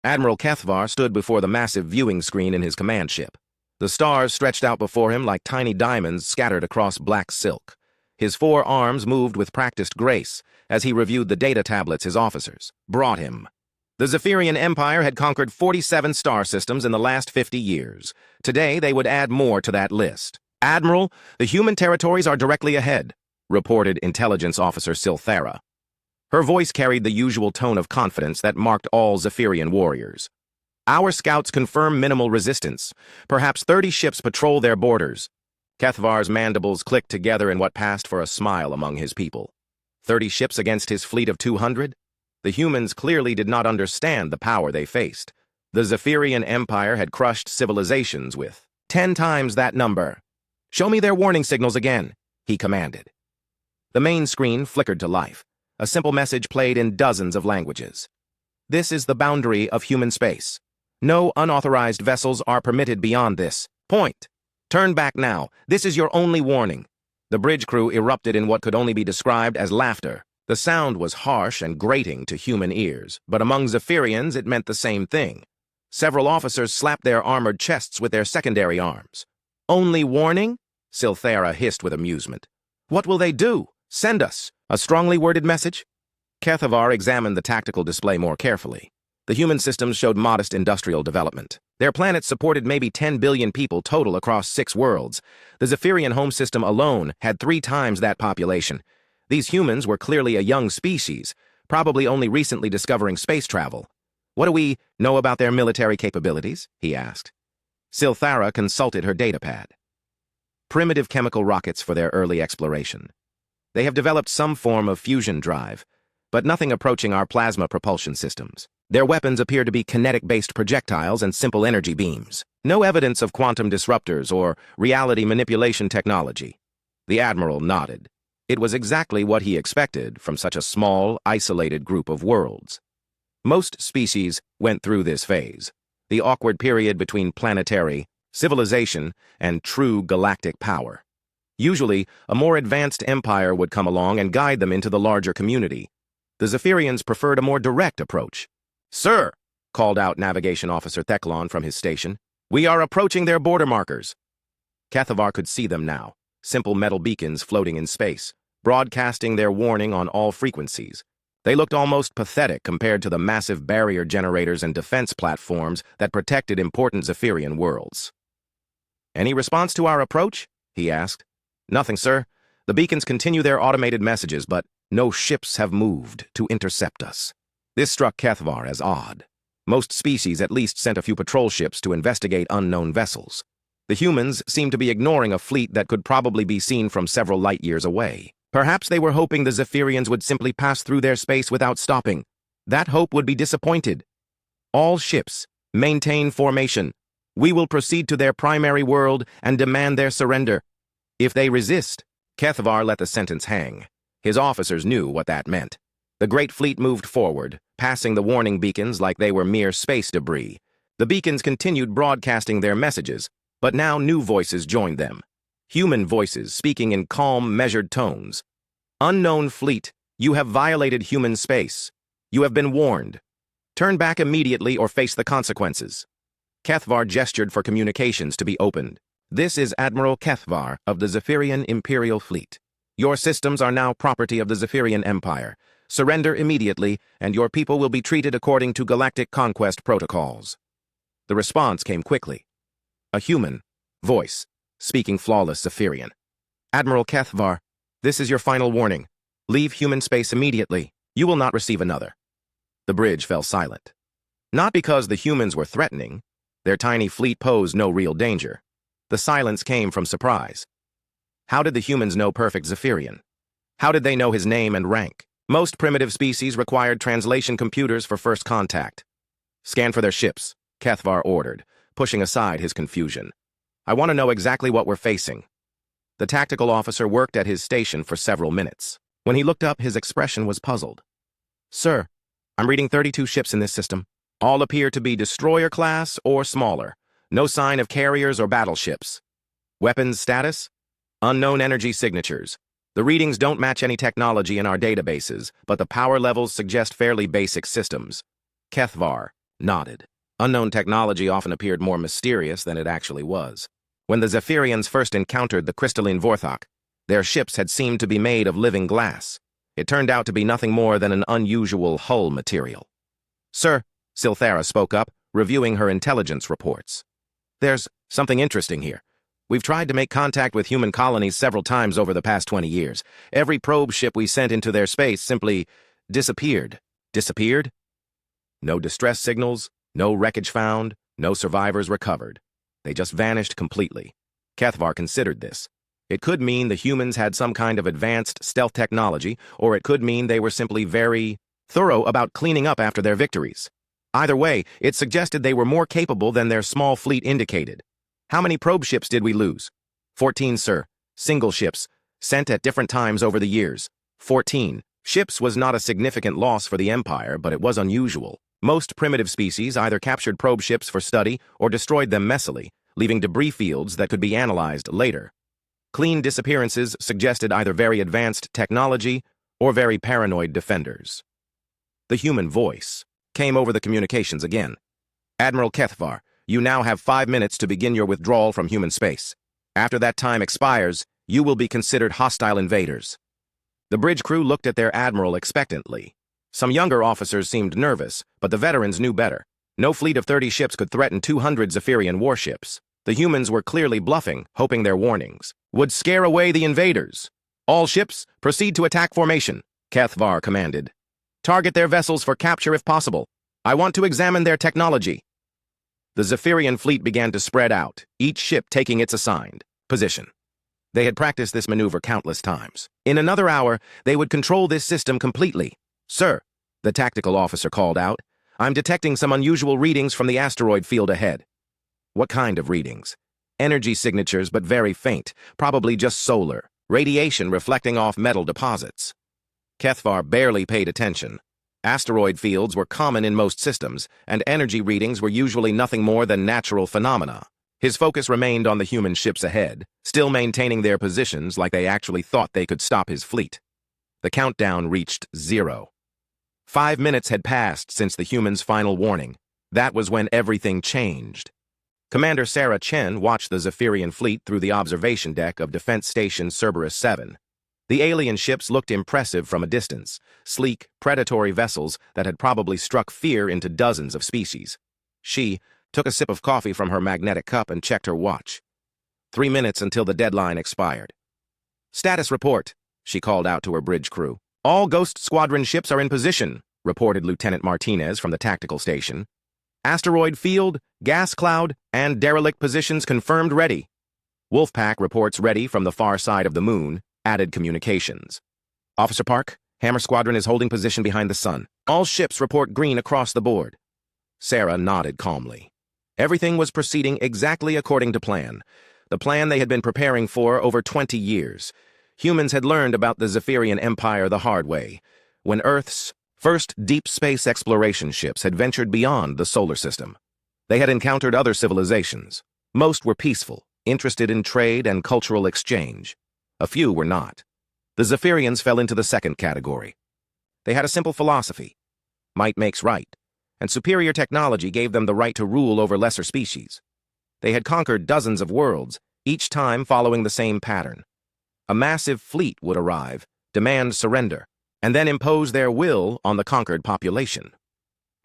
Admiral Kethvar stood before the massive viewing screen in his command ship. The stars stretched out before him like tiny diamonds scattered across black silk. His 4 arms moved with practiced grace as he reviewed the data tablets his officers brought him. The Zephyrian Empire had conquered 47 star systems in the last 50 years. Today, they would add more to that list. "Admiral, the human territories are directly ahead," reported Intelligence Officer Silthara. Her voice carried the usual tone of confidence that marked all Zephyrian warriors. "Our scouts confirm minimal resistance. Perhaps 30 ships patrol their borders." Kethvar's mandibles clicked together in what passed for a smile among his people. 30 ships against his fleet of 200? The humans clearly did not understand the power they faced. The Zephyrian Empire had crushed civilizations with 10 times that number. "Show me their warning signals again," he commanded. The main screen flickered to life. A simple message played in dozens of languages. "This is the boundary of human space. No unauthorized vessels are permitted beyond this point. Turn back now. This is your only warning." The bridge crew erupted in what could only be described as laughter. The sound was harsh and grating to human ears, but among Zephyrians it meant the same thing. Several officers slapped their armored chests with their secondary arms. "Only warning?" Silthara hissed with amusement. "What will they do? Send us a strongly worded message?" Kethvar examined the tactical display more carefully. The human systems showed modest industrial development. Their planet supported maybe 10 billion people total across 6 worlds. The Zephyrian home system alone had 3 times that population. These humans were clearly a young species, probably only recently discovering space travel. "What do we know about their military capabilities?" he asked. Silthara consulted her datapad. "Primitive chemical rockets for their early exploration. They have developed some form of fusion drive, but nothing approaching our plasma propulsion systems. Their weapons appear to be kinetic-based projectiles and simple energy beams. No evidence of quantum disruptors or reality manipulation technology." The Admiral nodded. It was exactly what he expected from such a small, isolated group of worlds. Most species went through this phase, the awkward period between planetary civilization and true galactic power. Usually, a more advanced empire would come along and guide them into the larger community. The Zephyrians preferred a more direct approach. "Sir," called out Navigation Officer Theclon from his station, "we are approaching their border markers." Kethvar could see them now, simple metal beacons floating in space, broadcasting their warning on all frequencies. They looked almost pathetic compared to the massive barrier generators and defense platforms that protected important Zephyrian worlds. "Any response to our approach?" he asked. "Nothing, sir. The beacons continue their automated messages, but no ships have moved to intercept us." This struck Kethvar as odd. Most species at least sent a few patrol ships to investigate unknown vessels. The humans seemed to be ignoring a fleet that could probably be seen from several light years away. Perhaps they were hoping the Zephyrians would simply pass through their space without stopping. That hope would be disappointed. "All ships, maintain formation. We will proceed to their primary world and demand their surrender. If they resist..." Kethvar let the sentence hang. His officers knew what that meant. The great fleet moved forward, passing the warning beacons like they were mere space debris. The beacons continued broadcasting their messages, but now new voices joined them. Human voices speaking in calm, measured tones. "Unknown fleet, you have violated human space. You have been warned. Turn back immediately or face the consequences." Kethvar gestured for communications to be opened. "This is Admiral Kethvar of the Zephyrian Imperial Fleet. Your systems are now property of the Zephyrian Empire. Surrender immediately, and your people will be treated according to galactic conquest protocols." The response came quickly. A human voice, speaking flawless Zephyrian. "Admiral Kethvar, this is your final warning. Leave human space immediately. You will not receive another." The bridge fell silent. Not because the humans were threatening. Their tiny fleet posed no real danger. The silence came from surprise. How did the humans know perfect Zephyrian? How did they know his name and rank? Most primitive species required translation computers for first contact. "Scan for their ships," Kethvar ordered, pushing aside his confusion. "I want to know exactly what we're facing." The tactical officer worked at his station for several minutes. When he looked up, his expression was puzzled. "Sir, I'm reading 32 ships in this system. All appear to be destroyer class or smaller. No sign of carriers or battleships. Weapons status? Unknown energy signatures. The readings don't match any technology in our databases, but the power levels suggest fairly basic systems." Kethvar, nodded. Unknown technology often appeared more mysterious than it actually was. When the Zephyrians first encountered the crystalline Vorthok, their ships had seemed to be made of living glass. It turned out to be nothing more than an unusual hull material. "Sir," Silthara spoke up, reviewing her intelligence reports. "There's something interesting here. We've tried to make contact with human colonies several times over the past 20 years. Every probe ship we sent into their space simply disappeared." Disappeared? No distress signals, no wreckage found, no survivors recovered. They just vanished completely. Kethvar considered this. It could mean the humans had some kind of advanced stealth technology, or it could mean they were simply very thorough about cleaning up after their victories. Either way, it suggested they were more capable than their small fleet indicated. "How many probe ships did we lose?" 14, sir. Single ships, sent at different times over the years. 14. Ships was not a significant loss for the Empire, but it was unusual. Most primitive species either captured probe ships for study or destroyed them messily, leaving debris fields that could be analyzed later. Clean disappearances suggested either very advanced technology or very paranoid defenders. The human voice came over the communications again. "Admiral Kethvar, you now have 5 minutes to begin your withdrawal from human space. After that time expires, you will be considered hostile invaders." The bridge crew looked at their admiral expectantly. Some younger officers seemed nervous, but the veterans knew better. No fleet of 30 ships could threaten 200 Zephyrian warships. The humans were clearly bluffing, hoping their warnings would scare away the invaders. "All ships, proceed to attack formation," Kethvar commanded. "Target their vessels for capture if possible. I want to examine their technology." The Zephyrian fleet began to spread out, each ship taking its assigned position. They had practiced this maneuver countless times. In another hour, they would control this system completely. "Sir," the tactical officer called out, "I'm detecting some unusual readings from the asteroid field ahead." "What kind of readings?" "Energy signatures, but very faint, probably just solar. Radiation reflecting off metal deposits." Kethvar barely paid attention. Asteroid fields were common in most systems, and energy readings were usually nothing more than natural phenomena. His focus remained on the human ships ahead, still maintaining their positions like they actually thought they could stop his fleet. The countdown reached 0. 5 minutes had passed since the humans' final warning. That was when everything changed. Commander Sarah Chen watched the Zephyrian fleet through the observation deck of Defense Station Cerberus 7. The alien ships looked impressive from a distance, sleek, predatory vessels that had probably struck fear into dozens of species. She took a sip of coffee from her magnetic cup and checked her watch. 3 minutes until the deadline expired. "Status report," she called out to her bridge crew. "All Ghost Squadron ships are in position," reported Lieutenant Martinez from the tactical station. "Asteroid field, gas cloud, and derelict positions confirmed ready." Wolfpack reports ready from the far side of the moon, added communications. "Officer Park, Hammer Squadron is holding position behind the sun. All ships report green across the board." Sarah nodded calmly. Everything was proceeding exactly according to plan. The plan they had been preparing for over 20 years. Humans had learned about the Zephyrian Empire the hard way, when Earth's first deep space exploration ships had ventured beyond the solar system. They had encountered other civilizations. Most were peaceful, interested in trade and cultural exchange. A few were not. The Zephyrians fell into the second category. They had a simple philosophy: might makes right, and superior technology gave them the right to rule over lesser species. They had conquered dozens of worlds, each time following the same pattern. A massive fleet would arrive, demand surrender, and then impose their will on the conquered population.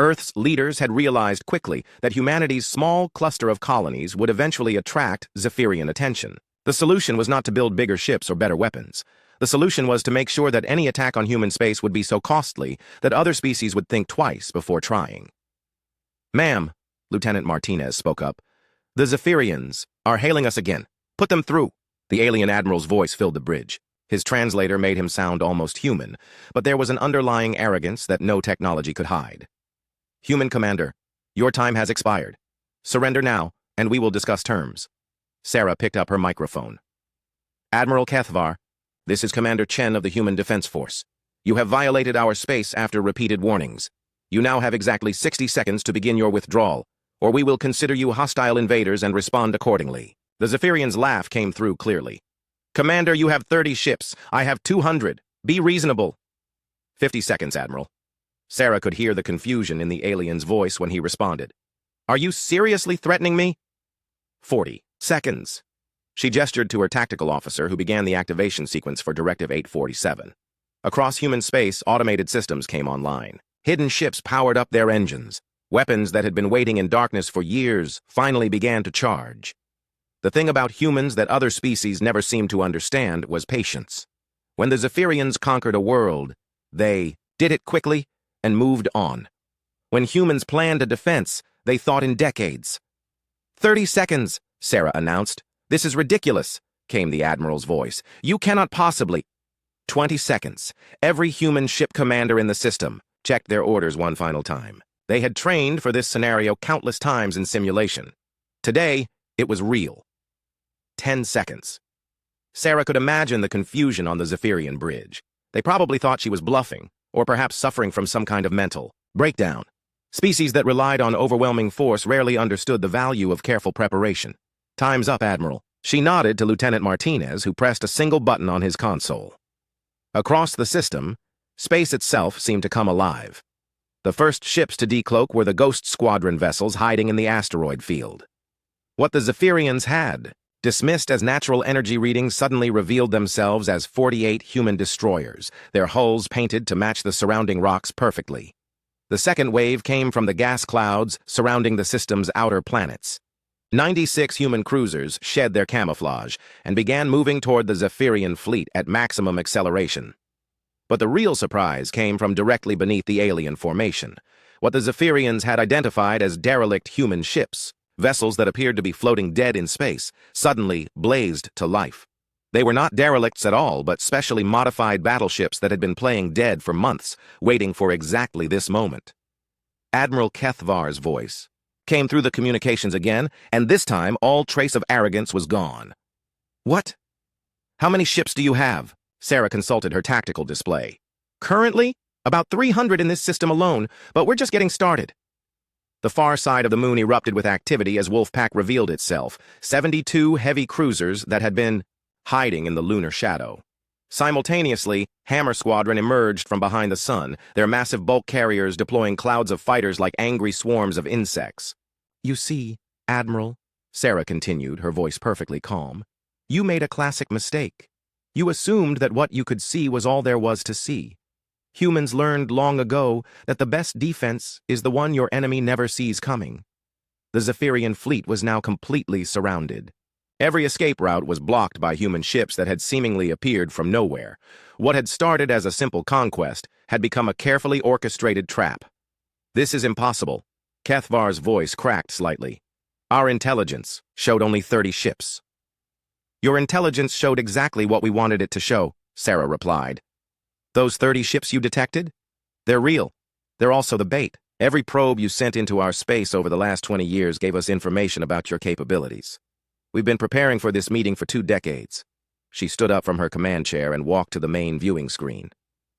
Earth's leaders had realized quickly that humanity's small cluster of colonies would eventually attract Zephyrian attention. The solution was not to build bigger ships or better weapons. The solution was to make sure that any attack on human space would be so costly that other species would think twice before trying. "Ma'am," Lieutenant Martinez spoke up, "the Zephyrians are hailing us again. Put them through." The alien admiral's voice filled the bridge. His translator made him sound almost human, but there was an underlying arrogance that no technology could hide. "Human commander, your time has expired. Surrender now, and we will discuss terms." Sarah picked up her microphone. "Admiral Kethvar, this is Commander Chen of the Human Defense Force. You have violated our space after repeated warnings. You now have exactly 60 seconds to begin your withdrawal, or we will consider you hostile invaders and respond accordingly." The Zephyrian's laugh came through clearly. "Commander, you have 30 ships. I have 200. Be reasonable." 50 seconds, Admiral." Sarah could hear the confusion in the alien's voice when he responded. Are you seriously threatening me? 40 seconds. She gestured to her tactical officer, who began the activation sequence for Directive 847. Across human space, automated systems came online. Hidden ships powered up their engines. Weapons that had been waiting in darkness for years finally began to charge. The thing about humans that other species never seemed to understand was patience. When the Zephyrians conquered a world, they did it quickly and moved on. When humans planned a defense, they thought in decades. 30 seconds, Sarah announced. This is ridiculous, came the Admiral's voice. You cannot possibly. 20 seconds. Every human ship commander in the system checked their orders one final time. They had trained for this scenario countless times in simulation. Today, it was real. 10 seconds. Sarah could imagine the confusion on the Zephyrian bridge. They probably thought she was bluffing, or perhaps suffering from some kind of mental breakdown. Species that relied on overwhelming force rarely understood the value of careful preparation. Time's up, Admiral. She nodded to Lieutenant Martinez, who pressed a single button on his console. Across the system, space itself seemed to come alive. The first ships to decloak were the Ghost Squadron vessels hiding in the asteroid field. What the Zephyrians had, dismissed as natural energy readings, suddenly revealed themselves as 48 human destroyers, their hulls painted to match the surrounding rocks perfectly. The second wave came from the gas clouds surrounding the system's outer planets. 96 human cruisers shed their camouflage and began moving toward the Zephyrian fleet at maximum acceleration. But the real surprise came from directly beneath the alien formation, what the Zephyrians had identified as derelict human ships. Vessels that appeared to be floating dead in space suddenly blazed to life. They were not derelicts at all, but specially modified battleships that had been playing dead for months, waiting for exactly this moment. Admiral Kethvar's voice came through the communications again, and this time all trace of arrogance was gone. What? How many ships do you have? Sarah consulted her tactical display. Currently, about 300 in this system alone, but we're just getting started. The far side of the moon erupted with activity as Wolfpack revealed itself, 72 heavy cruisers that had been hiding in the lunar shadow. Simultaneously, Hammer Squadron emerged from behind the sun, their massive bulk carriers deploying clouds of fighters like angry swarms of insects. You see, Admiral, Sarah continued, her voice perfectly calm, you made a classic mistake. You assumed that what you could see was all there was to see. Humans learned long ago that the best defense is the one your enemy never sees coming. The Zephyrian fleet was now completely surrounded. Every escape route was blocked by human ships that had seemingly appeared from nowhere. What had started as a simple conquest had become a carefully orchestrated trap. This is impossible. Kethvar's voice cracked slightly. Our intelligence showed only 30 ships. Your intelligence showed exactly what we wanted it to show, Sarah replied. Those 30 ships you detected? They're real. They're also the bait. Every probe you sent into our space over the last 20 years gave us information about your capabilities. We've been preparing for this meeting for 2 decades. She stood up from her command chair and walked to the main viewing screen.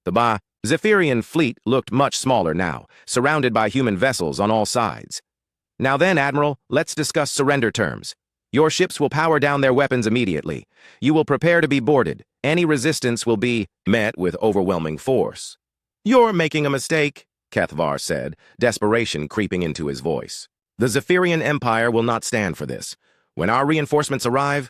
The Zephyrian fleet looked much smaller now, surrounded by human vessels on all sides. Now then, Admiral, let's discuss surrender terms. Your ships will power down their weapons immediately. You will prepare to be boarded. Any resistance will be met with overwhelming force. You're making a mistake, Kethvar said, desperation creeping into his voice. The Zephyrian Empire will not stand for this. When our reinforcements arrive—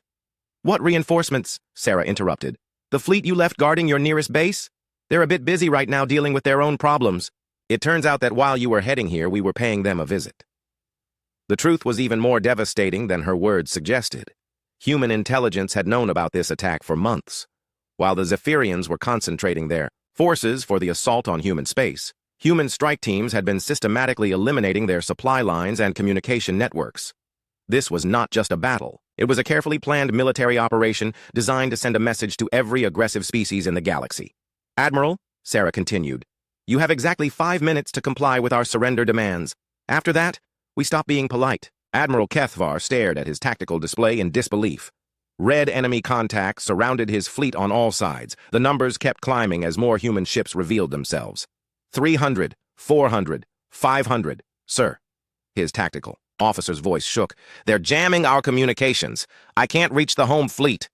What reinforcements? Sarah interrupted. The fleet you left guarding your nearest base? They're a bit busy right now dealing with their own problems. It turns out that while you were heading here, we were paying them a visit. The truth was even more devastating than her words suggested. Human intelligence had known about this attack for months. While the Zephyrians were concentrating their forces for the assault on human space, human strike teams had been systematically eliminating their supply lines and communication networks. This was not just a battle. It was a carefully planned military operation designed to send a message to every aggressive species in the galaxy. Admiral, Sarah continued, you have exactly 5 minutes to comply with our surrender demands. After that, we stop being polite. Admiral Kethvar stared at his tactical display in disbelief. Red enemy contact surrounded his fleet on all sides. The numbers kept climbing as more human ships revealed themselves. 300, 400, 500, sir. His tactical officer's voice shook. They're jamming our communications. I can't reach the home fleet.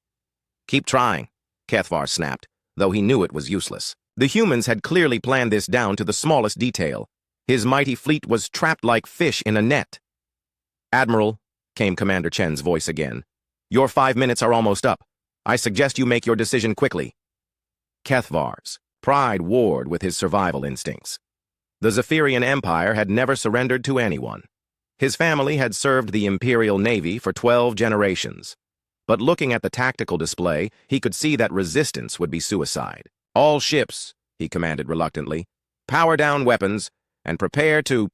Keep trying, Kethvar snapped, though he knew it was useless. The humans had clearly planned this down to the smallest detail. His mighty fleet was trapped like fish in a net. "Admiral," came Commander Chen's voice again, "your 5 minutes are almost up. I suggest you make your decision quickly." Kethvar's pride warred with his survival instincts. The Zephyrian Empire had never surrendered to anyone. His family had served the Imperial Navy for 12 generations. But looking at the tactical display, he could see that resistance would be suicide. "All ships," he commanded reluctantly, "power down weapons and prepare to—"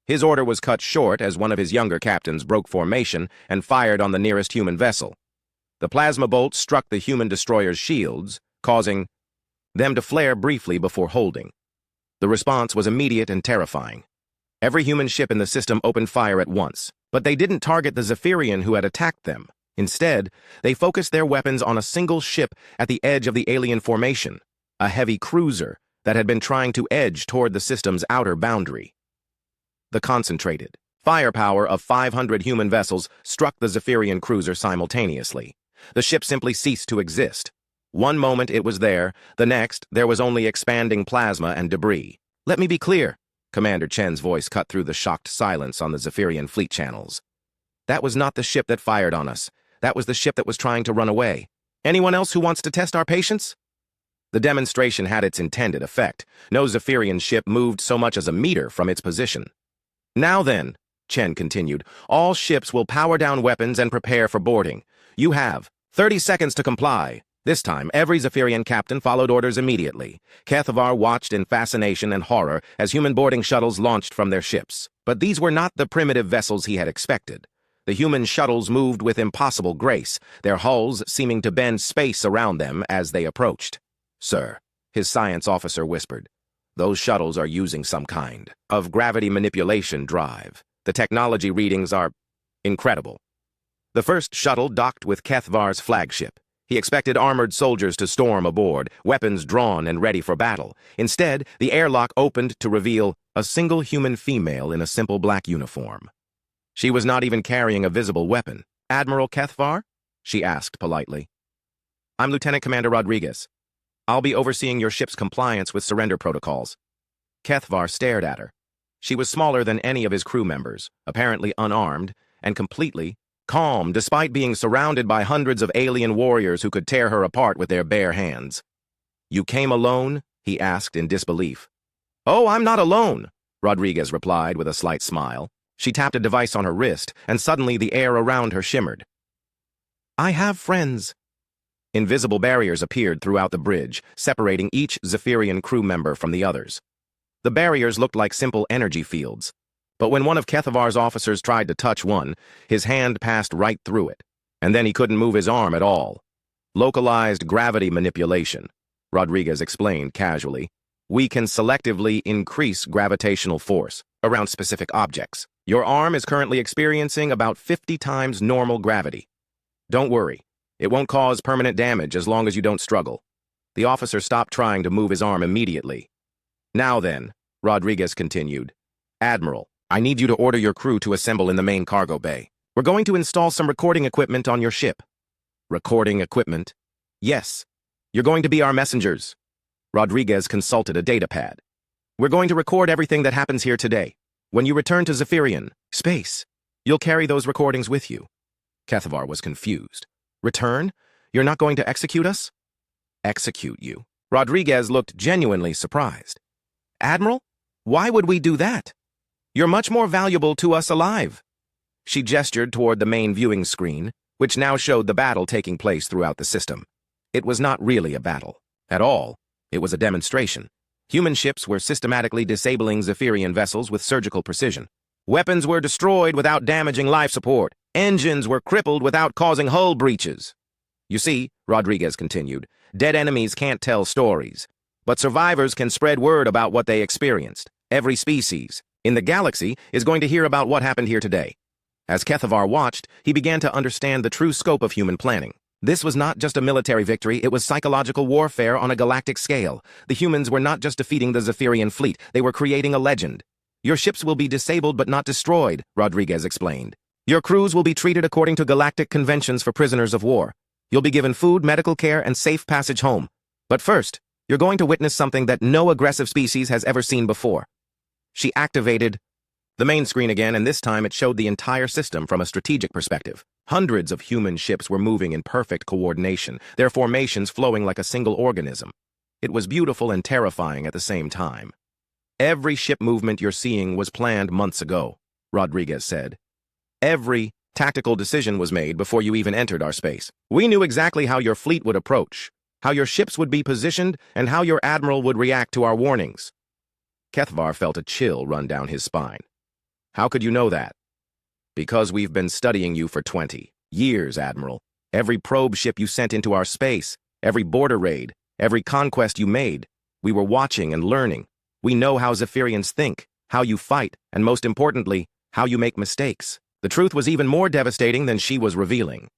His order was cut short as one of his younger captains broke formation and fired on the nearest human vessel. The plasma bolt struck the human destroyer's shields, causing them to flare briefly before holding. The response was immediate and terrifying. Every human ship in the system opened fire at once, but they didn't target the Zephyrian who had attacked them. Instead, they focused their weapons on a single ship at the edge of the alien formation, a heavy cruiser that had been trying to edge toward the system's outer boundary. The concentrated firepower of 500 human vessels struck the Zephyrian cruiser simultaneously. The ship simply ceased to exist. One moment it was there, the next there was only expanding plasma and debris. "Let me be clear," Commander Chen's voice cut through the shocked silence on the Zephyrian fleet channels. "That was not the ship that fired on us. That was the ship that was trying to run away. Anyone else who wants to test our patience?" The demonstration had its intended effect. No Zephyrian ship moved so much as a meter from its position. "Now then," Chen continued, "all ships will power down weapons and prepare for boarding. You have 30 seconds to comply." This time, every Zephyrian captain followed orders immediately. Kethvar watched in fascination and horror as human boarding shuttles launched from their ships. But these were not the primitive vessels he had expected. The human shuttles moved with impossible grace, their hulls seeming to bend space around them as they approached. "Sir," his science officer whispered, "those shuttles are using some kind of gravity manipulation drive. The technology readings are incredible." The first shuttle docked with Kethvar's flagship. He expected armored soldiers to storm aboard, weapons drawn and ready for battle. Instead, the airlock opened to reveal a single human female in a simple black uniform. She was not even carrying a visible weapon. "Admiral Kethvar?" she asked politely. "I'm Lieutenant Commander Rodriguez. I'll be overseeing your ship's compliance with surrender protocols." Kethvar stared at her. She was smaller than any of his crew members, apparently unarmed, and completely calm despite being surrounded by hundreds of alien warriors who could tear her apart with their bare hands. "You came alone?" he asked in disbelief. "Oh, I'm not alone," Rodriguez replied with a slight smile. She tapped a device on her wrist, and suddenly the air around her shimmered. "I have friends." Invisible barriers appeared throughout the bridge, separating each Zephyrian crew member from the others. The barriers looked like simple energy fields. But when one of Kethvar's officers tried to touch one, his hand passed right through it, and then he couldn't move his arm at all. "Localized gravity manipulation," Rodriguez explained casually. "We can selectively increase gravitational force around specific objects. Your arm is currently experiencing about 50 times normal gravity. Don't worry, it won't cause permanent damage as long as you don't struggle." The officer stopped trying to move his arm immediately. "Now then," Rodriguez continued, "Admiral, I need you to order your crew to assemble in the main cargo bay. We're going to install some recording equipment on your ship." "Recording equipment?" "Yes. You're going to be our messengers." Rodriguez consulted a datapad. "We're going to record everything that happens here today. When you return to Zephyrian space, you'll carry those recordings with you." Kethvar was confused. "Return? You're not going to execute us?" "Execute you?" Rodriguez looked genuinely surprised. "Admiral, why would we do that? You're much more valuable to us alive." She gestured toward the main viewing screen, which now showed the battle taking place throughout the system. It was not really a battle at all. It was a demonstration. Human ships were systematically disabling Zephyrian vessels with surgical precision. Weapons were destroyed without damaging life support. Engines were crippled without causing hull breaches. "You see," Rodriguez continued, "dead enemies can't tell stories, but survivors can spread word about what they experienced. Every species in the galaxy is going to hear about what happened here today." As Kethvar watched, he began to understand the true scope of human planning. This was not just a military victory, it was psychological warfare on a galactic scale. The humans were not just defeating the Zephyrian fleet, they were creating a legend. "Your ships will be disabled but not destroyed," Rodriguez explained. "Your crews will be treated according to galactic conventions for prisoners of war. You'll be given food, medical care, and safe passage home. But first, You're going to witness something that no aggressive species has ever seen before. She activated the main screen again, and this time it showed the entire system from a strategic perspective. Hundreds of human ships were moving in perfect coordination, their formations flowing like a single organism. It was beautiful and terrifying at the same time. Every ship movement you're seeing was planned months ago, Rodriguez said. Every tactical decision was made before you even entered our space. We knew exactly how your fleet would approach, how your ships would be positioned, and how your admiral would react to our warnings. Kethvar felt a chill run down his spine. How could you know that? Because we've been studying you for 20 years, Admiral. Every probe ship you sent into our space, every border raid, every conquest you made, we were watching and learning. We know how Zephyrians think, how you fight, and most importantly, how you make mistakes. The truth was even more devastating than she was revealing.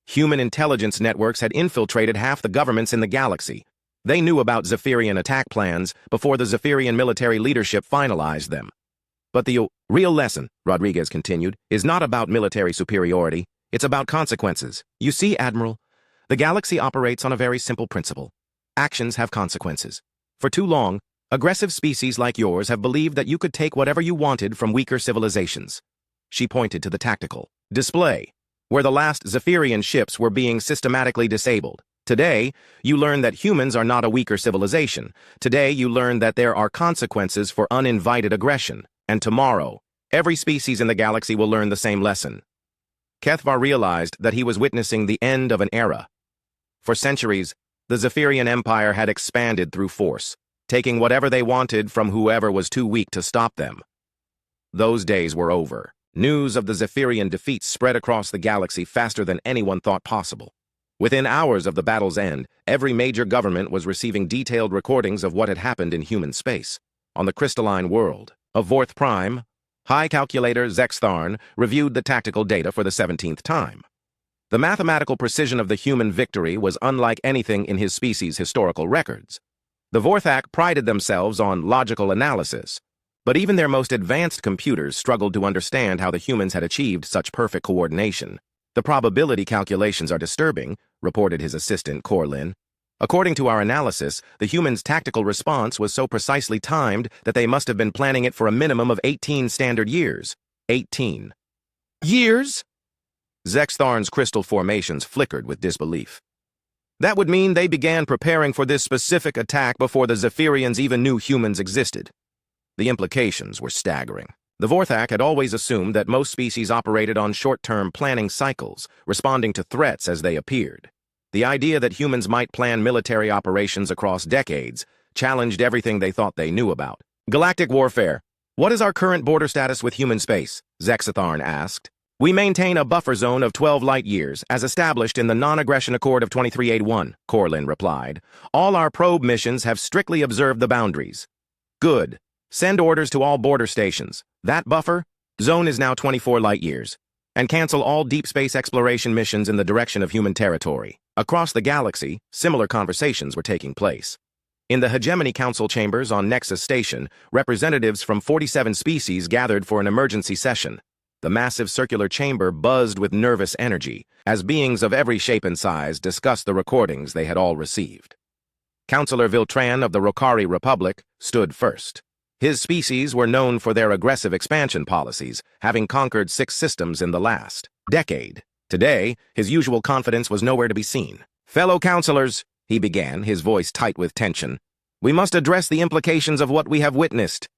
Human intelligence networks had infiltrated half the governments in the galaxy. They knew about Zephyrian attack plans before the Zephyrian military leadership finalized them. But the real lesson, Rodriguez continued, is not about military superiority. It's about consequences. You see, Admiral, the galaxy operates on a very simple principle. Actions have consequences. For too long, aggressive species like yours have believed that you could take whatever you wanted from weaker civilizations. She pointed to the tactical display, where the last Zephyrian ships were being systematically disabled. Today, you learn that humans are not a weaker civilization. Today, you learn that there are consequences for uninvited aggression. And tomorrow, every species in the galaxy will learn the same lesson. Kethvar realized that he was witnessing the end of an era. For centuries, the Zephyrian Empire had expanded through force, taking whatever they wanted from whoever was too weak to stop them. Those days were over. News of the Zephyrian defeats spread across the galaxy faster than anyone thought possible. Within hours of the battle's end, every major government was receiving detailed recordings of what had happened in human space. On the crystalline world of Vorth Prime, High Calculator Zextharn reviewed the tactical data for the 17th time. The mathematical precision of the human victory was unlike anything in his species' historical records. The Vorthak prided themselves on logical analysis, but even their most advanced computers struggled to understand how the humans had achieved such perfect coordination. The probability calculations are disturbing, reported his assistant, Corlin. According to our analysis, the humans' tactical response was so precisely timed that they must have been planning it for a minimum of 18 standard years. 18 years? Zextharn's crystal formations flickered with disbelief. That would mean they began preparing for this specific attack before the Zephyrians even knew humans existed. The implications were staggering. The Vorthak had always assumed that most species operated on short-term planning cycles, responding to threats as they appeared. The idea that humans might plan military operations across decades challenged everything they thought they knew about. Galactic warfare. What is our current border status with human space? Zextharn asked. We maintain a buffer zone of 12 light years, as established in the Non-Aggression Accord of 2381, Corlin replied. All our probe missions have strictly observed the boundaries. Good. Send orders to all border stations. That buffer zone is now 24 light years. And cancel all deep space exploration missions in the direction of human territory. Across the galaxy, similar conversations were taking place. In the Hegemony Council chambers on Nexus Station, representatives from 47 species gathered for an emergency session. The massive circular chamber buzzed with nervous energy, as beings of every shape and size discussed the recordings they had all received. Councillor Viltran of the Rokari Republic stood first. His species were known for their aggressive expansion policies, having conquered 6 systems in the last decade. Today, his usual confidence was nowhere to be seen. Fellow councillors, he began, his voice tight with tension, we must address the implications of what we have witnessed.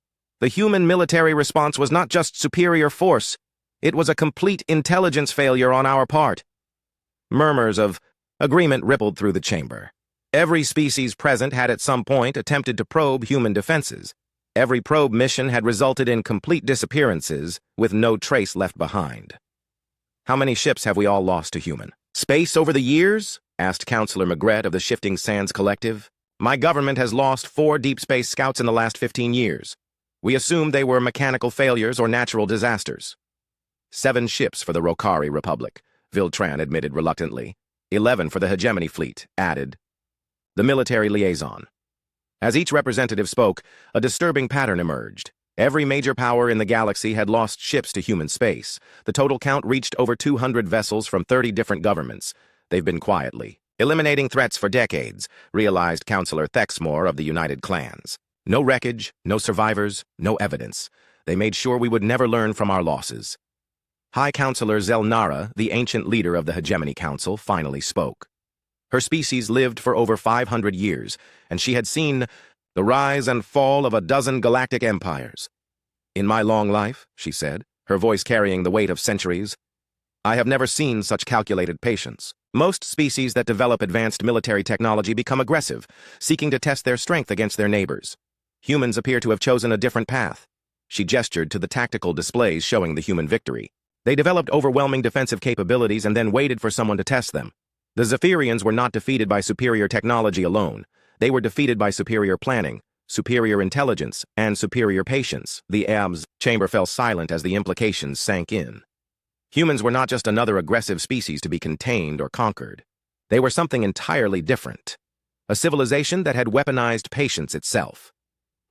The human military response was not just superior force, it was a complete intelligence failure on our part. Murmurs of agreement rippled through the chamber. Every species present had at some point attempted to probe human defenses. Every probe mission had resulted in complete disappearances, with no trace left behind. How many ships have we all lost to human space over the years? Asked Councillor Magret of the Shifting Sands Collective. My government has lost 4 deep space scouts in the last 15 years. We assumed they were mechanical failures or natural disasters. 7 ships for the Rokari Republic, Viltran admitted reluctantly. 11 for the Hegemony Fleet, added the military liaison. As each representative spoke, a disturbing pattern emerged. Every major power in the galaxy had lost ships to human space. The total count reached over 200 vessels from 30 different governments. They've been quietly eliminating threats for decades, realized Counselor Thexmore of the United Clans. No wreckage, no survivors, no evidence. They made sure we would never learn from our losses. High Counselor Zelnara, the ancient leader of the Hegemony Council, finally spoke. Her species lived for over 500 years, and she had seen the rise and fall of a dozen galactic empires. In my long life, she said, her voice carrying the weight of centuries, I have never seen such calculated patience. Most species that develop advanced military technology become aggressive, seeking to test their strength against their neighbors. Humans appear to have chosen a different path. She gestured to the tactical displays showing the human victory. They developed overwhelming defensive capabilities and then waited for someone to test them. The Zephyrians were not defeated by superior technology alone. They were defeated by superior planning, superior intelligence, and superior patience. The AB's chamber fell silent as the implications sank in. Humans were not just another aggressive species to be contained or conquered. They were something entirely different. A civilization that had weaponized patience itself.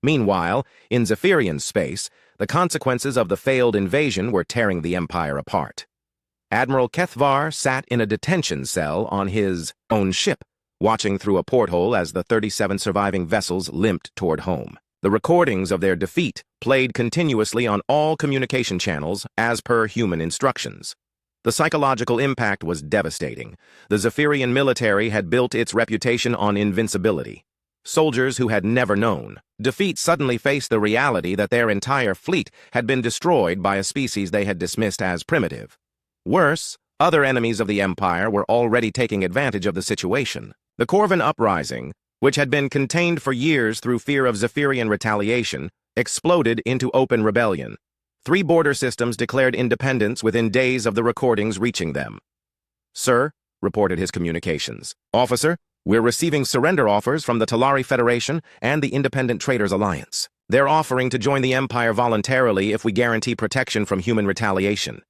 Meanwhile, in Zephyrian space, the consequences of the failed invasion were tearing the Empire apart. Admiral Kethvar sat in a detention cell on his own ship, watching through a porthole as the 37 surviving vessels limped toward home. The recordings of their defeat played continuously on all communication channels as per human instructions. The psychological impact was devastating. The Zephyrian military had built its reputation on invincibility. Soldiers who had never known defeat suddenly faced the reality that their entire fleet had been destroyed by a species they had dismissed as primitive. Worse, other enemies of the Empire were already taking advantage of the situation. The Corvin Uprising, which had been contained for years through fear of Zephyrian retaliation, exploded into open rebellion. 3 border systems declared independence within days of the recordings reaching them. Sir, reported his communications. Officer, we're receiving surrender offers from the Talari Federation and the Independent Traders Alliance. They're offering to join the Empire voluntarily if we guarantee protection from human retaliation.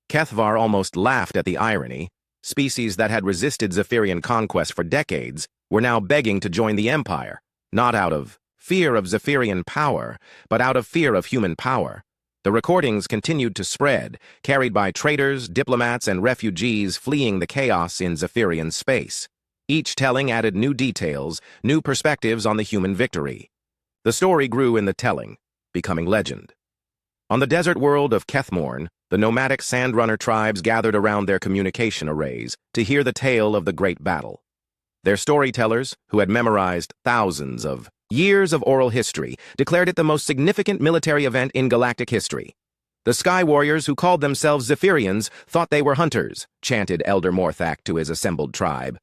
Kethvar almost laughed at the irony. Species that had resisted Zephyrian conquest for decades were now begging to join the Empire, not out of fear of Zephyrian power, but out of fear of human power. The recordings continued to spread, carried by traders, diplomats, and refugees fleeing the chaos in Zephyrian space. Each telling added new details, new perspectives on the human victory. The story grew in the telling, becoming legend. On the desert world of Kethmorn, the nomadic Sandrunner tribes gathered around their communication arrays to hear the tale of the great battle. Their storytellers, who had memorized thousands of years of oral history, declared it the most significant military event in galactic history. The Sky Warriors, who called themselves Zephyrians, thought they were hunters, chanted Elder Morthak to his assembled tribe.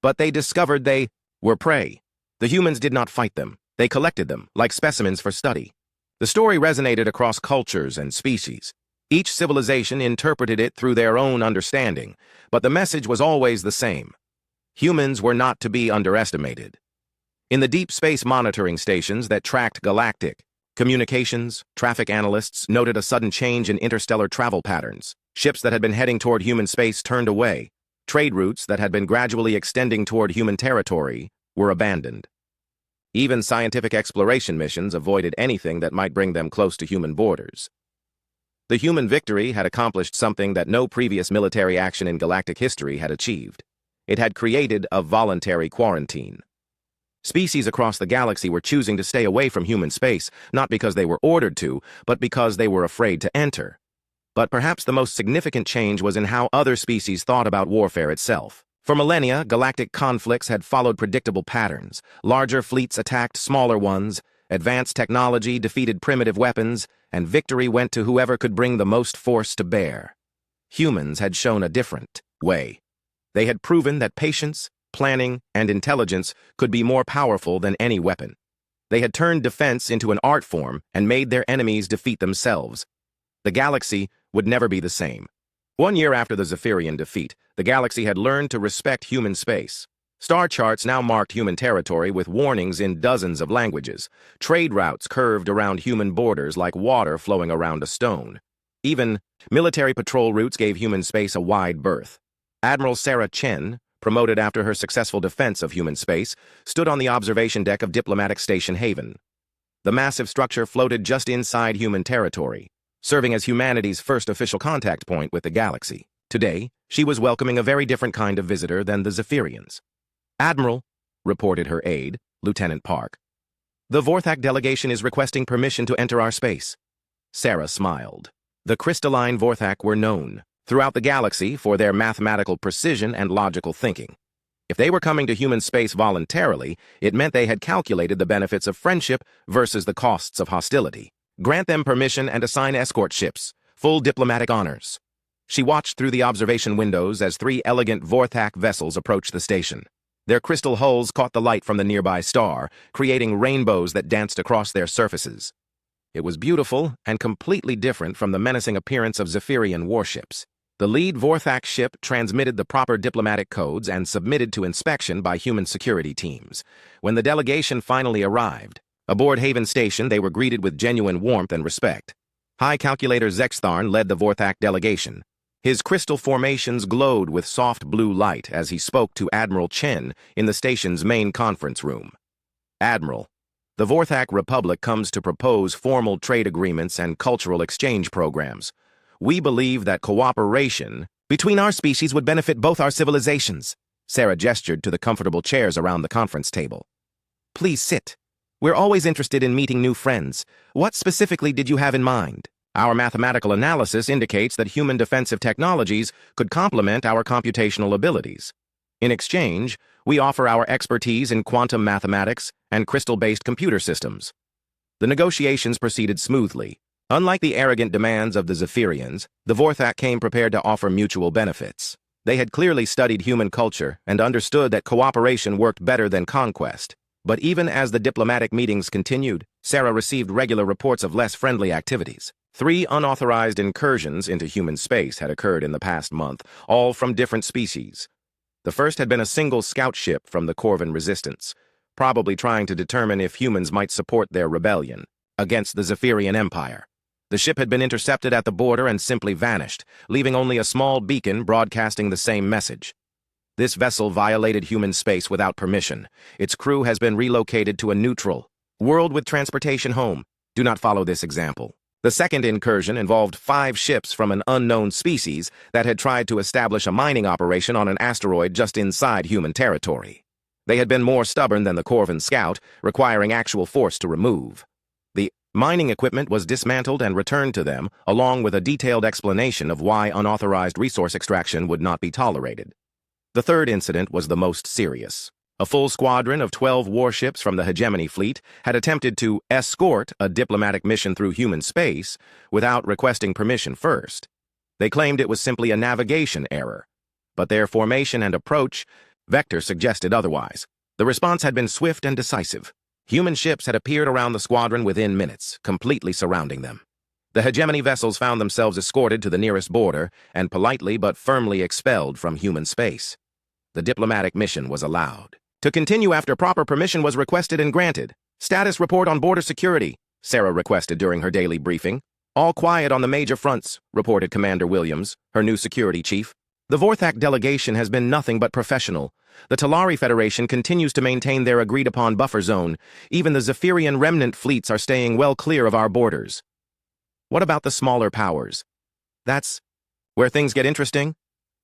But they discovered they were prey. The humans did not fight them. They collected them, like specimens for study. The story resonated across cultures and species. Each civilization interpreted it through their own understanding, but the message was always the same. Humans were not to be underestimated. In the deep space monitoring stations that tracked galactic communications, traffic analysts noted a sudden change in interstellar travel patterns. Ships that had been heading toward human space turned away. Trade routes that had been gradually extending toward human territory were abandoned. Even scientific exploration missions avoided anything that might bring them close to human borders. The human victory had accomplished something that no previous military action in galactic history had achieved. It had created a voluntary quarantine. Species across the galaxy were choosing to stay away from human space, not because they were ordered to, but because they were afraid to enter. But perhaps the most significant change was in how other species thought about warfare itself. For millennia, galactic conflicts had followed predictable patterns. Larger fleets attacked smaller ones, advanced technology defeated primitive weapons, and victory went to whoever could bring the most force to bear. Humans had shown a different way. They had proven that patience, planning, and intelligence could be more powerful than any weapon. They had turned defense into an art form and made their enemies defeat themselves. The galaxy would never be the same. 1 year after the Zephyrian defeat, the galaxy had learned to respect human space. Star charts now marked human territory with warnings in dozens of languages. Trade routes curved around human borders like water flowing around a stone. Even military patrol routes gave human space a wide berth. Admiral Sarah Chen, promoted after her successful defense of human space, stood on the observation deck of Diplomatic Station Haven. The massive structure floated just inside human territory, serving as humanity's first official contact point with the galaxy. Today, she was welcoming a very different kind of visitor than the Zephyrians. "Admiral," reported her aide, Lieutenant Park, "the Vorthak delegation is requesting permission to enter our space." Sarah smiled. The crystalline Vorthak were known throughout the galaxy for their mathematical precision and logical thinking. If they were coming to human space voluntarily, it meant they had calculated the benefits of friendship versus the costs of hostility. Grant them permission and assign escort ships, full diplomatic honors. She watched through the observation windows as 3 elegant Vorthak vessels approached the station. Their crystal hulls caught the light from the nearby star, creating rainbows that danced across their surfaces. It was beautiful and completely different from the menacing appearance of Zephyrian warships. The lead Vorthak ship transmitted the proper diplomatic codes and submitted to inspection by human security teams. When the delegation finally arrived, aboard Haven Station, they were greeted with genuine warmth and respect. High Calculator Zextharn led the Vorthak delegation. His crystal formations glowed with soft blue light as he spoke to Admiral Chen in the station's main conference room. "Admiral, the Vorthak Republic comes to propose formal trade agreements and cultural exchange programs. We believe that cooperation between our species would benefit both our civilizations." Sarah gestured to the comfortable chairs around the conference table. "Please sit. We're always interested in meeting new friends. What specifically did you have in mind?" "Our mathematical analysis indicates that human defensive technologies could complement our computational abilities. In exchange, we offer our expertise in quantum mathematics and crystal-based computer systems." The negotiations proceeded smoothly. Unlike the arrogant demands of the Zephyrians, the Vorthak came prepared to offer mutual benefits. They had clearly studied human culture and understood that cooperation worked better than conquest. But even as the diplomatic meetings continued, Sarah received regular reports of less friendly activities. 3 unauthorized incursions into human space had occurred in the past month, all from different species. The first had been a single scout ship from the Corvan Resistance, probably trying to determine if humans might support their rebellion against the Zephyrian Empire. The ship had been intercepted at the border and simply vanished, leaving only a small beacon broadcasting the same message. This vessel violated human space without permission. Its crew has been relocated to a neutral world with transportation home. Do not follow this example. The second incursion involved 5 ships from an unknown species that had tried to establish a mining operation on an asteroid just inside human territory. They had been more stubborn than the Corvan Scout, requiring actual force to remove. The mining equipment was dismantled and returned to them, along with a detailed explanation of why unauthorized resource extraction would not be tolerated. The third incident was the most serious. A full squadron of 12 warships from the Hegemony fleet had attempted to escort a diplomatic mission through human space without requesting permission first. They claimed it was simply a navigation error, but their formation and approach vector suggested otherwise. The response had been swift and decisive. Human ships had appeared around the squadron within minutes, completely surrounding them. The Hegemony vessels found themselves escorted to the nearest border and politely but firmly expelled from human space. The diplomatic mission was allowed to continue after proper permission was requested and granted. "Status report on border security," Sarah requested during her daily briefing. "All quiet on the major fronts," reported Commander Williams, her new security chief. "The Vorthak delegation has been nothing but professional. The Talari Federation continues to maintain their agreed-upon buffer zone. Even the Zephyrian remnant fleets are staying well clear of our borders." "What about the smaller powers?" "That's where things get interesting.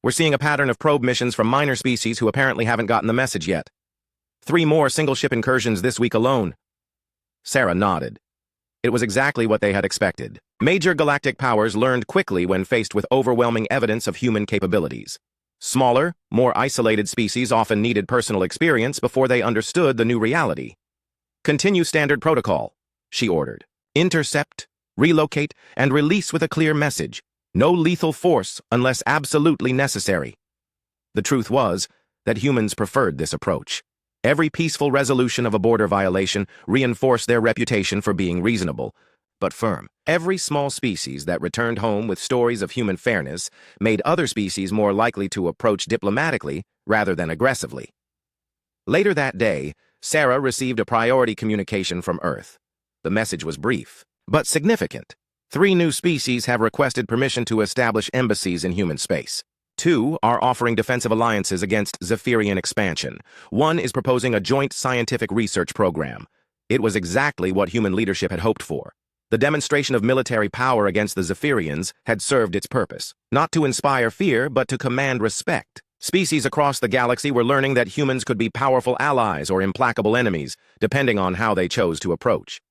We're seeing a pattern of probe missions from minor species who apparently haven't gotten the message yet. 3 more single-ship incursions this week alone." Sarah nodded. It was exactly what they had expected. Major galactic powers learned quickly when faced with overwhelming evidence of human capabilities. Smaller, more isolated species often needed personal experience before they understood the new reality. "Continue standard protocol," she ordered. "Intercept, relocate, and release with a clear message. No lethal force unless absolutely necessary." The truth was that humans preferred this approach. Every peaceful resolution of a border violation reinforced their reputation for being reasonable, but firm. Every small species that returned home with stories of human fairness made other species more likely to approach diplomatically rather than aggressively. Later that day, Sarah received a priority communication from Earth. The message was brief, but significant. 3 new species have requested permission to establish embassies in human space. 2 are offering defensive alliances against Zephyrian expansion. 1 is proposing a joint scientific research program. It was exactly what human leadership had hoped for. The demonstration of military power against the Zephyrians had served its purpose, not to inspire fear, but to command respect. Species across the galaxy were learning that humans could be powerful allies or implacable enemies, depending on how they chose to approach.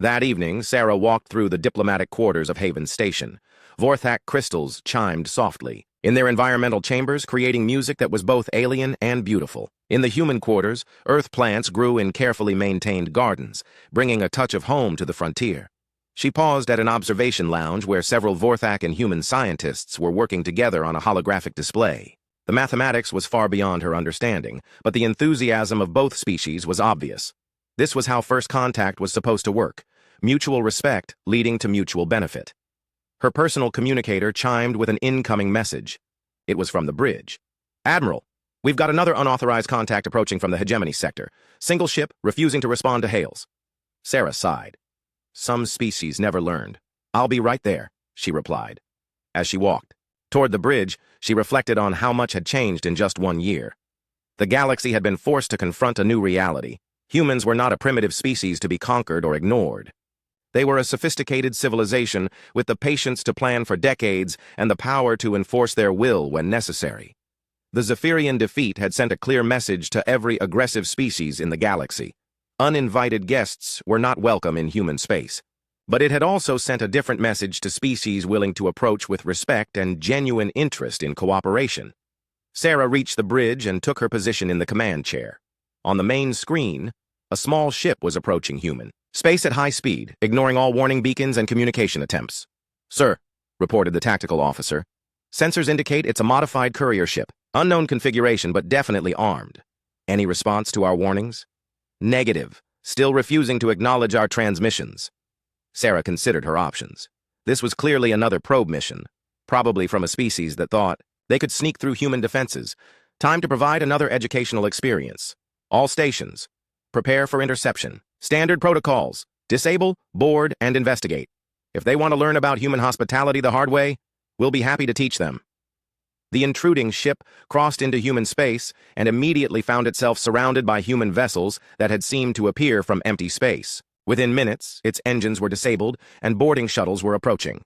That evening, Sarah walked through the diplomatic quarters of Haven Station. Vorthak crystals chimed softly, in their environmental chambers creating music that was both alien and beautiful. In the human quarters, earth plants grew in carefully maintained gardens, bringing a touch of home to the frontier. She paused at an observation lounge where several Vorthak and human scientists were working together on a holographic display. The mathematics was far beyond her understanding, but the enthusiasm of both species was obvious. This was how first contact was supposed to work, mutual respect leading to mutual benefit. Her personal communicator chimed with an incoming message. It was from the bridge. "Admiral, we've got another unauthorized contact approaching from the hegemony sector. Single ship, refusing to respond to hails." Sarah sighed. Some species never learned. "I'll be right there," she replied. As she walked toward the bridge, she reflected on how much had changed in just 1 year. The galaxy had been forced to confront a new reality. Humans were not a primitive species to be conquered or ignored. They were a sophisticated civilization with the patience to plan for decades and the power to enforce their will when necessary. The Zephyrian defeat had sent a clear message to every aggressive species in the galaxy. Uninvited guests were not welcome in human space. But it had also sent a different message to species willing to approach with respect and genuine interest in cooperation. Sarah reached the bridge and took her position in the command chair. On the main screen, a small ship was approaching human. Space at high speed, ignoring all warning beacons and communication attempts. "Sir," reported the tactical officer, "sensors indicate it's a modified courier ship. Unknown configuration, but definitely armed. Any response to our warnings?" "Negative. Still refusing to acknowledge our transmissions." Sarah considered her options. This was clearly another probe mission, probably from a species that thought they could sneak through human defenses. Time to provide another educational experience. All stations, prepare for interception. Standard protocols: disable, board, and investigate. If they want to learn about human hospitality the hard way, we'll be happy to teach them. The intruding ship crossed into human space and immediately found itself surrounded by human vessels that had seemed to appear from empty space. Within minutes, its engines were disabled and boarding shuttles were approaching.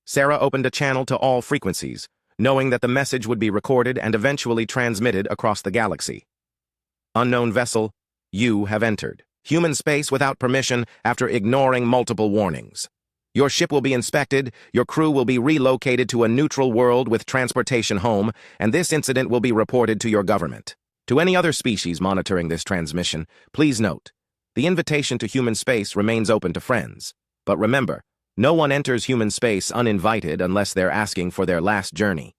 Sarah opened a channel to all frequencies, knowing that the message would be recorded and eventually transmitted across the galaxy. "Unknown vessel, you have entered human space without permission after ignoring multiple warnings. Your ship will be inspected, your crew will be relocated to a neutral world with transportation home, and this incident will be reported to your government. To any other species monitoring this transmission, please note, the invitation to human space remains open to friends. But remember, no one enters human space uninvited unless they're asking for their last journey."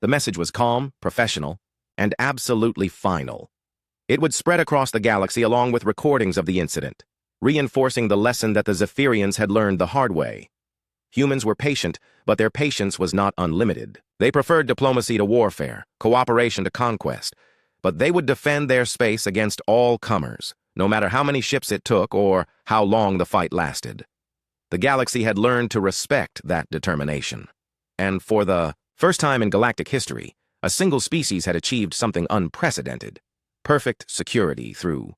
The message was calm, professional, and absolutely final. It would spread across the galaxy along with recordings of the incident, reinforcing the lesson that the Zephyrians had learned the hard way. Humans were patient, but their patience was not unlimited. They preferred diplomacy to warfare, cooperation to conquest, but they would defend their space against all comers, no matter how many ships it took or how long the fight lasted. The galaxy had learned to respect that determination. And for the first time in galactic history, a single species had achieved something unprecedented: perfect security through